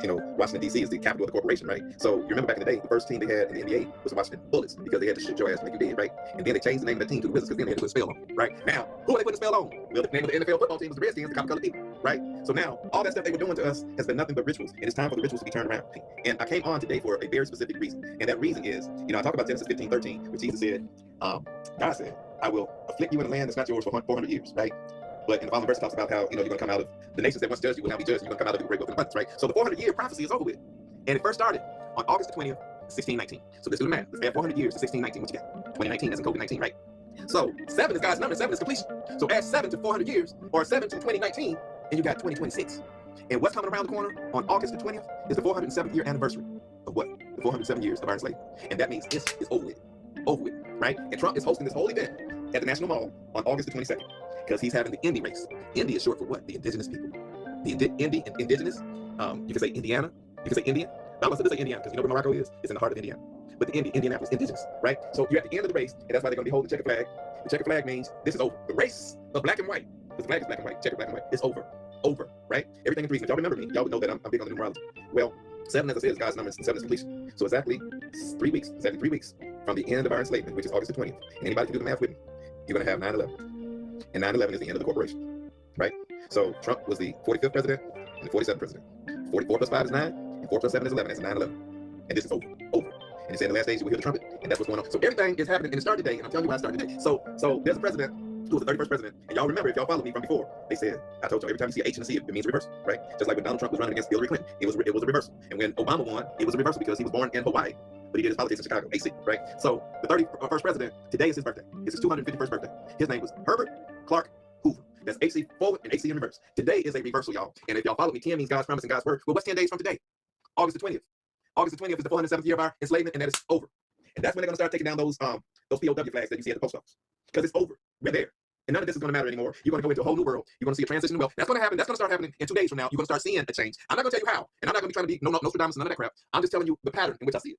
Washington, D.C. is the capital of the corporation, right? So you remember back in the day, the first team they had in the NBA was the Washington Bullets because they had to shoot your ass to make you dead, right? And then they changed the name of the team to the Wizards because then they had to put a spell on, right? Now, who are they putting a spell on? Well, the name of the NFL football team was the Redskins, the copper-colored people, right? So now, all that stuff they were doing to us has been nothing but rituals, and it's time for the rituals to be turned around. And I came on today for a very specific reason, and that reason is, I talk about Genesis 15:13, where Jesus said, God said, I will afflict you in a land that's not yours for 400 years, right? But in the following verse, it talks about how, you're going to come out of the nations that once judged you will now be judged, and you're going to come out of the great wealth and abundance, right? So the 400-year prophecy is over with. And it first started on August the 20th, 1619. So let's do the math. Let's add 400 years to 1619. What you got? 2019, that's in COVID-19, right? So 7 is God's number, 7 is completion. So add 7 to 400 years, or 7 to 2019, and you got 2026. And what's coming around the corner on August the 20th is the 407th year anniversary of what? The 407 years of our enslavement. And that means this is over with. Over with, right? And Trump is hosting this whole event at the National Mall on August the 22nd because he's having the Indy race. Indy is short for what? The indigenous people. The indigenous, you can say Indiana, you can say Indian. I'm going to say Indiana because you know where Morocco is? It's in the heart of Indiana. But the Indianapolis, indigenous, right? So you're at the end of the race, and that's why they're going to be holding the checker flag. The checker flag means this is over. The race of black and white, because the flag is black and white, checker black and white, it's over. Over, right? Everything in threes. If y'all remember me, y'all would know that I'm big on the numerology. Well, 7, as I said, is God's number, and 7 is completion. So exactly 3 weeks from the end of our enslavement, which is August the 20th. And anybody can do the math with me. You're going to have 9/11. And 9/11 is the end of the corporation, right? So Trump was the 45th president and the 47th president. 44 plus 5 is 9, and 4 plus 7 is 11. That's 9/11. And this is over. Over. And it said in the last days you will hear the trumpet, and that's what's going on. So everything is happening, and it started today, and I'm telling you why it started today. So there's a president who was the 31st president, and y'all remember, if y'all follow me from before, they said, I told y'all, every time you see an H in the C, it means reversal, right? Just like when Donald Trump was running against Hillary Clinton, it was a reversal. And when Obama won, it was a reversal because he was born in Hawaii, but he did his politics in Chicago, AC, right? So the 31st president, today is his birthday. It's his 251st birthday. His name was Herbert Clark Hoover. That's HC forward and HC in reverse. Today is a reversal, y'all. And if y'all follow me, 10 means God's promise and God's word. Well, what's 10 days from today? August the 20th. August the 20th is the 407th year of our enslavement, and that is over. And that's when they're going to start taking down those POW flags that you see at the post office. Because it's over. We're there. And none of this is going to matter anymore. You're going to go into a whole new world. You're going to see a transition to wealth. That's going to happen. That's going to start happening in 2 days from now. You're going to start seeing a change. I'm not going to tell you how. And I'm not going to be trying to be Nostradamus and none of that crap. I'm just telling you the pattern in which I see it.